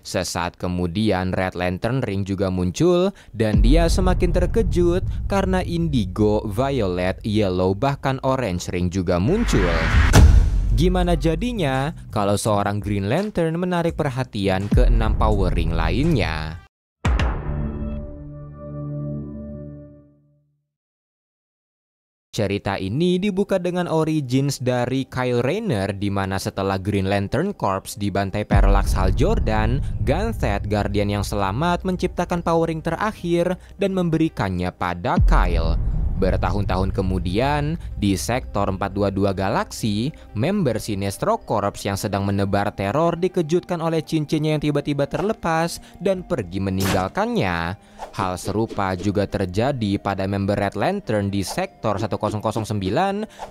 Sesaat kemudian Red Lantern Ring juga muncul dan dia semakin terkejut karena Indigo, Violet, Yellow bahkan Orange Ring juga muncul. Gimana jadinya kalau seorang Green Lantern menarik perhatian ke 6 Power Ring lainnya? Cerita ini dibuka dengan origins dari Kyle Rayner, di mana setelah Green Lantern Corps dibantai Parallax Hal Jordan, Ganthet, Guardian yang selamat, menciptakan Power Ring terakhir dan memberikannya pada Kyle. Bertahun-tahun kemudian, di sektor 422 Galaksi, member Sinestro Corps yang sedang menebar teror dikejutkan oleh cincinnya yang tiba-tiba terlepas dan pergi meninggalkannya. Hal serupa juga terjadi pada member Red Lantern di sektor 1009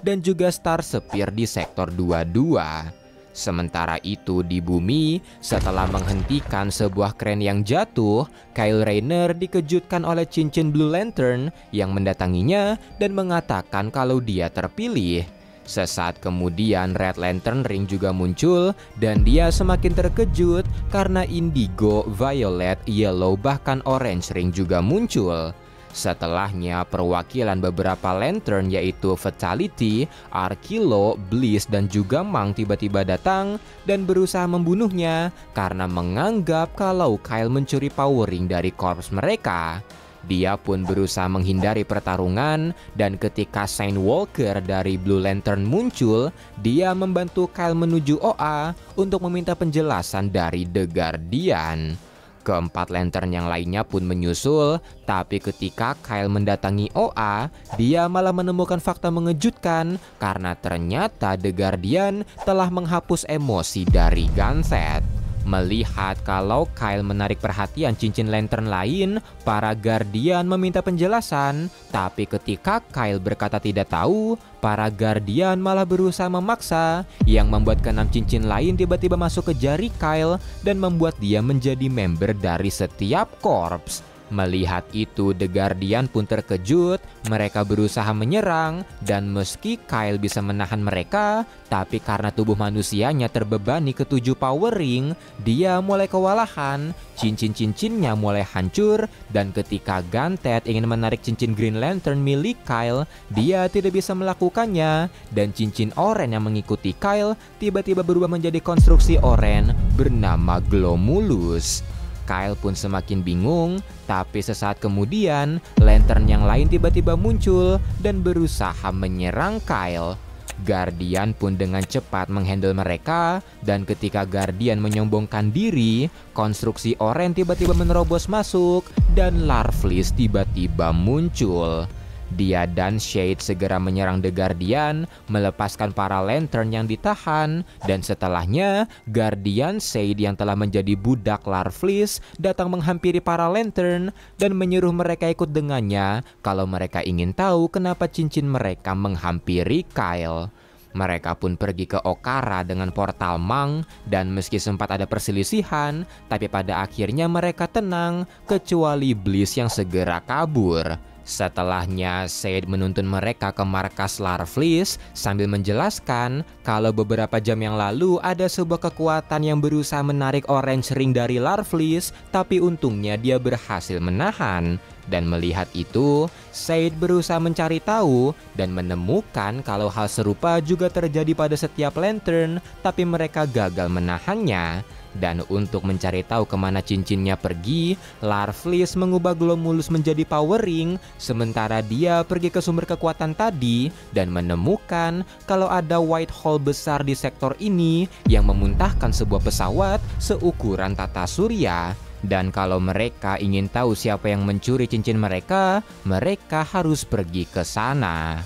dan juga Star Sapphire di sektor 22. Sementara itu di bumi, setelah menghentikan sebuah kren yang jatuh, Kyle Rayner dikejutkan oleh cincin Blue Lantern yang mendatanginya dan mengatakan kalau dia terpilih. Sesaat kemudian Red Lantern Ring juga muncul dan dia semakin terkejut karena Indigo, Violet, Yellow bahkan Orange Ring juga muncul. Setelahnya perwakilan beberapa Lantern yaitu Fatality, Arkilo, Bliss dan juga Mang tiba-tiba datang dan berusaha membunuhnya karena menganggap kalau Kyle mencuri Power Ring dari korps mereka. Dia pun berusaha menghindari pertarungan dan ketika Shane Walker dari Blue Lantern muncul, dia membantu Kyle menuju OA untuk meminta penjelasan dari The Guardian. Keempat Lantern yang lainnya pun menyusul, tapi ketika Kyle mendatangi OA, dia malah menemukan fakta mengejutkan karena ternyata The Guardian telah menghapus emosi dari Ganthet. Melihat kalau Kyle menarik perhatian cincin Lantern lain, para Guardian meminta penjelasan. Tapi ketika Kyle berkata tidak tahu, para Guardian malah berusaha memaksa, yang membuat keenam cincin lain tiba-tiba masuk ke jari Kyle dan membuat dia menjadi member dari setiap korps. Melihat itu, The Guardian pun terkejut. Mereka berusaha menyerang, dan meski Kyle bisa menahan mereka, tapi karena tubuh manusianya terbebani ke-7 Power Ring, dia mulai kewalahan. Cincin-cincinnya mulai hancur, dan ketika Ganthet ingin menarik cincin Green Lantern milik Kyle, dia tidak bisa melakukannya, dan cincin oranye yang mengikuti Kyle tiba-tiba berubah menjadi konstruksi oranye bernama Glomulus. Kyle pun semakin bingung, tapi sesaat kemudian Lantern yang lain tiba-tiba muncul dan berusaha menyerang Kyle. Guardian pun dengan cepat menghandle mereka, dan ketika Guardian menyombongkan diri, konstruksi oranye tiba-tiba menerobos masuk dan Larfleeze tiba-tiba muncul. Dia dan Shade segera menyerang The Guardian, melepaskan para Lantern yang ditahan, dan setelahnya Guardian Shade yang telah menjadi budak Larfleeze datang menghampiri para Lantern dan menyuruh mereka ikut dengannya kalau mereka ingin tahu kenapa cincin mereka menghampiri Kyle. Mereka pun pergi ke Okara dengan portal Mang, dan meski sempat ada perselisihan, tapi pada akhirnya mereka tenang, kecuali Bliss yang segera kabur. Setelahnya, Shade menuntun mereka ke markas Larfleeze sambil menjelaskan kalau beberapa jam yang lalu ada sebuah kekuatan yang berusaha menarik Orange Ring dari Larfleeze, tapi untungnya dia berhasil menahan. Dan melihat itu, Shade berusaha mencari tahu dan menemukan kalau hal serupa juga terjadi pada setiap Lantern, tapi mereka gagal menahannya. Dan untuk mencari tahu kemana cincinnya pergi, Larfleeze mengubah Glomulus menjadi Power Ring, sementara dia pergi ke sumber kekuatan tadi dan menemukan kalau ada white hole besar di sektor ini yang memuntahkan sebuah pesawat seukuran tata surya. Dan kalau mereka ingin tahu siapa yang mencuri cincin mereka, mereka harus pergi ke sana.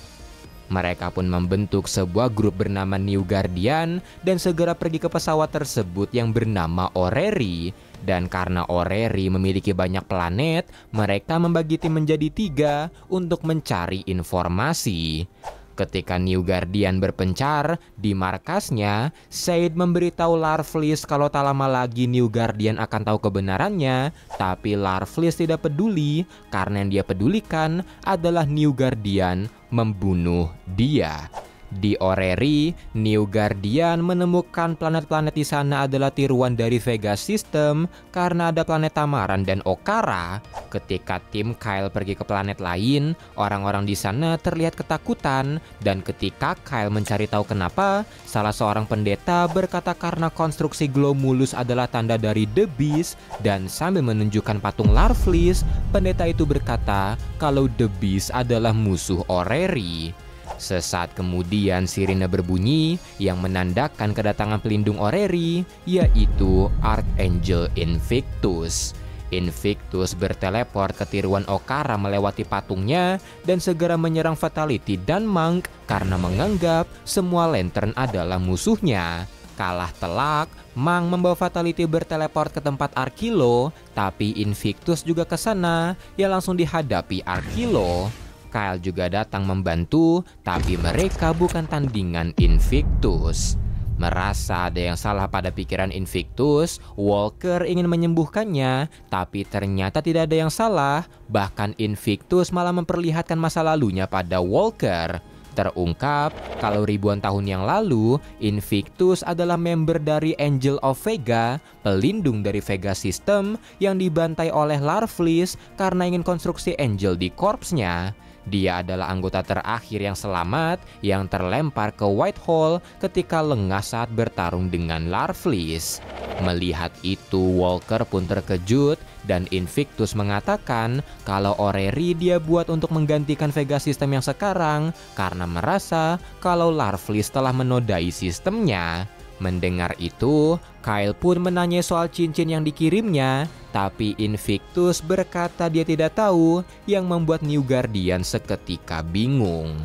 Mereka pun membentuk sebuah grup bernama New Guardian dan segera pergi ke pesawat tersebut yang bernama Orrery. Dan karena Orrery memiliki banyak planet, mereka membagi tim menjadi 3 untuk mencari informasi. Ketika New Guardian berpencar di markasnya, Shade memberitahu Larfleeze kalau tak lama lagi New Guardian akan tahu kebenarannya, tapi Larfleeze tidak peduli karena yang dia pedulikan adalah New Guardian membunuh dia. Di Orrery, New Guardian menemukan planet-planet di sana adalah tiruan dari Vega System karena ada planet Tamaran dan Okara. Ketika tim Kyle pergi ke planet lain, orang-orang di sana terlihat ketakutan, dan ketika Kyle mencari tahu kenapa, salah seorang pendeta berkata karena konstruksi Glomulus adalah tanda dari The Beast, dan sambil menunjukkan patung Larfleeze, pendeta itu berkata kalau The Beast adalah musuh Orrery. Sesaat kemudian sirine berbunyi yang menandakan kedatangan pelindung Orrery, yaitu Archangel Invictus. Invictus berteleport ke tiruan Okara melewati patungnya dan segera menyerang Fatality dan Monk karena menganggap semua Lantern adalah musuhnya. Kalah telak, Monk membawa Fatality berteleport ke tempat Arkilo, tapi Invictus juga ke sana, yang langsung dihadapi Arkilo. Kyle juga datang membantu, tapi mereka bukan tandingan Invictus. Merasa ada yang salah pada pikiran Invictus, Walker ingin menyembuhkannya, tapi ternyata tidak ada yang salah. Bahkan Invictus malah memperlihatkan masa lalunya pada Walker. Terungkap kalau ribuan tahun yang lalu, Invictus adalah member dari Angel of Vega, pelindung dari Vega System yang dibantai oleh Larfleeze karena ingin konstruksi Angel di korpsnya. Dia adalah anggota terakhir yang selamat yang terlempar ke Whitehall ketika lengah saat bertarung dengan Larfleeze. Melihat itu, Walker pun terkejut dan Invictus mengatakan kalau Orrery dia buat untuk menggantikan Vega System yang sekarang karena merasa kalau Larfleeze telah menodai sistemnya. Mendengar itu, Kyle pun menanya soal cincin yang dikirimnya, tapi Invictus berkata dia tidak tahu, yang membuat New Guardian seketika bingung.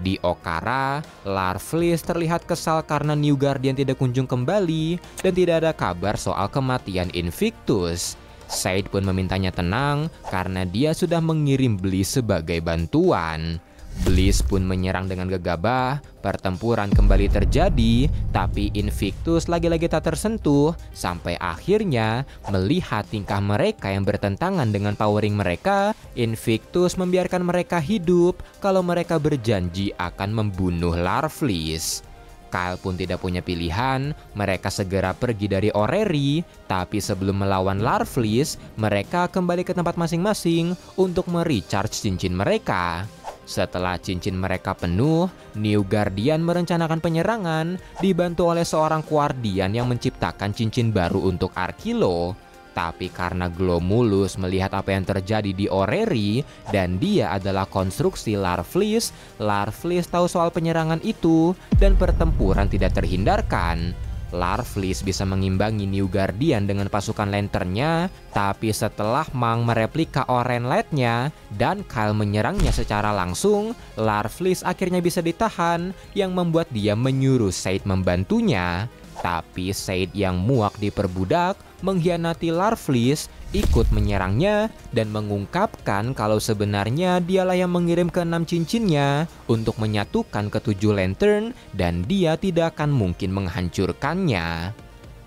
Di Okara, Larfleeze terlihat kesal karena New Guardian tidak kunjung kembali dan tidak ada kabar soal kematian Invictus. Said pun memintanya tenang karena dia sudah mengirim Bliss sebagai bantuan. Bliss pun menyerang dengan gegabah, pertempuran kembali terjadi, tapi Invictus lagi-lagi tak tersentuh, sampai akhirnya melihat tingkah mereka yang bertentangan dengan powering mereka, Invictus membiarkan mereka hidup kalau mereka berjanji akan membunuh Larfleeze. Kyle pun tidak punya pilihan, mereka segera pergi dari Orrery, tapi sebelum melawan Larfleeze, mereka kembali ke tempat masing-masing untuk merecharge cincin mereka. Setelah cincin mereka penuh, New Guardian merencanakan penyerangan, dibantu oleh seorang Guardian yang menciptakan cincin baru untuk Arkilo. Tapi karena Glomulus melihat apa yang terjadi di Orrery dan dia adalah konstruksi Larfleeze, Larfleeze tahu soal penyerangan itu dan pertempuran tidak terhindarkan. Larfleeze bisa mengimbangi New Guardian dengan pasukan lanternnya, tapi setelah Monk mereplika Orange Light-nya dan Kyle menyerangnya secara langsung, Larfleeze akhirnya bisa ditahan, yang membuat dia menyuruh Said membantunya. Tapi Said yang muak diperbudak mengkhianati Larfleeze, ikut menyerangnya dan mengungkapkan kalau sebenarnya dialah yang mengirim ke-6 cincinnya untuk menyatukan ke-7 lantern dan dia tidak akan mungkin menghancurkannya.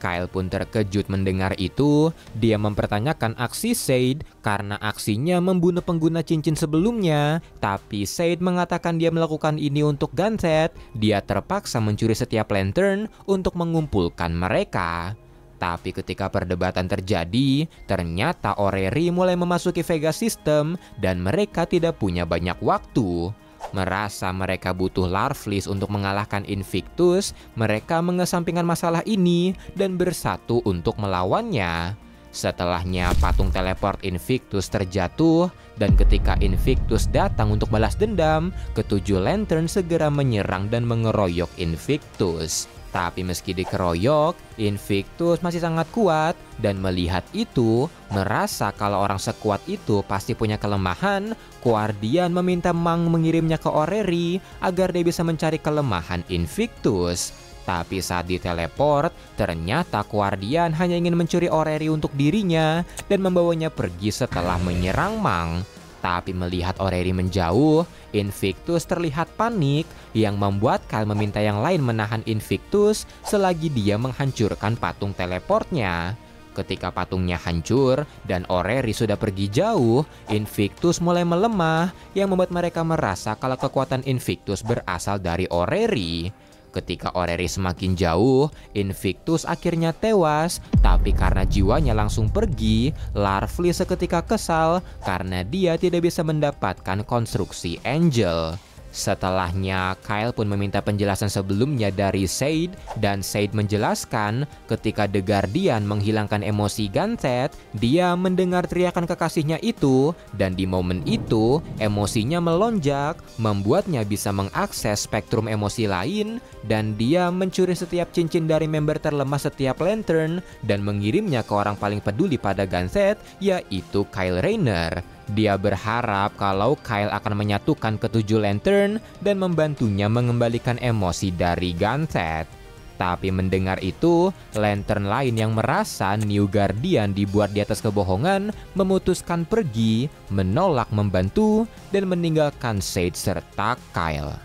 Kyle pun terkejut mendengar itu. Dia mempertanyakan aksi Said karena aksinya membunuh pengguna cincin sebelumnya. Tapi Said mengatakan dia melakukan ini untuk Gansett. Dia terpaksa mencuri setiap lantern untuk mengumpulkan mereka. Tapi ketika perdebatan terjadi, ternyata Orrery mulai memasuki Vega System dan mereka tidak punya banyak waktu. Merasa mereka butuh Larfleeze untuk mengalahkan Invictus, mereka mengesampingkan masalah ini dan bersatu untuk melawannya. Setelahnya patung teleport Invictus terjatuh dan ketika Invictus datang untuk balas dendam, ke-7 lantern segera menyerang dan mengeroyok Invictus. Tapi meski dikeroyok, Invictus masih sangat kuat dan melihat itu, merasa kalau orang sekuat itu pasti punya kelemahan, Guardian meminta Monk mengirimnya ke Orrery agar dia bisa mencari kelemahan Invictus. Tapi saat diteleport, ternyata Guardian hanya ingin mencuri Orrery untuk dirinya dan membawanya pergi setelah menyerang Monk. Tapi melihat Orrery menjauh, Invictus terlihat panik yang membuat Kyle meminta yang lain menahan Invictus selagi dia menghancurkan patung teleportnya. Ketika patungnya hancur dan Orrery sudah pergi jauh, Invictus mulai melemah yang membuat mereka merasa kalau kekuatan Invictus berasal dari Orrery. Ketika Orrery semakin jauh, Invictus akhirnya tewas, tapi karena jiwanya langsung pergi, Larfleeze seketika kesal karena dia tidak bisa mendapatkan konstruksi Angel. Setelahnya, Kyle pun meminta penjelasan sebelumnya dari Shade, dan Shade menjelaskan ketika The Guardian menghilangkan emosi Ganthet, dia mendengar teriakan kekasihnya itu, dan di momen itu, emosinya melonjak, membuatnya bisa mengakses spektrum emosi lain, dan dia mencuri setiap cincin dari member terlemah setiap Lantern, dan mengirimnya ke orang paling peduli pada Ganthet, yaitu Kyle Rayner. Dia berharap kalau Kyle akan menyatukan ketujuh Lantern dan membantunya mengembalikan emosi dari Ganthet. Tapi mendengar itu, Lantern lain yang merasa New Guardian dibuat di atas kebohongan memutuskan pergi, menolak membantu, dan meninggalkan Shade serta Kyle.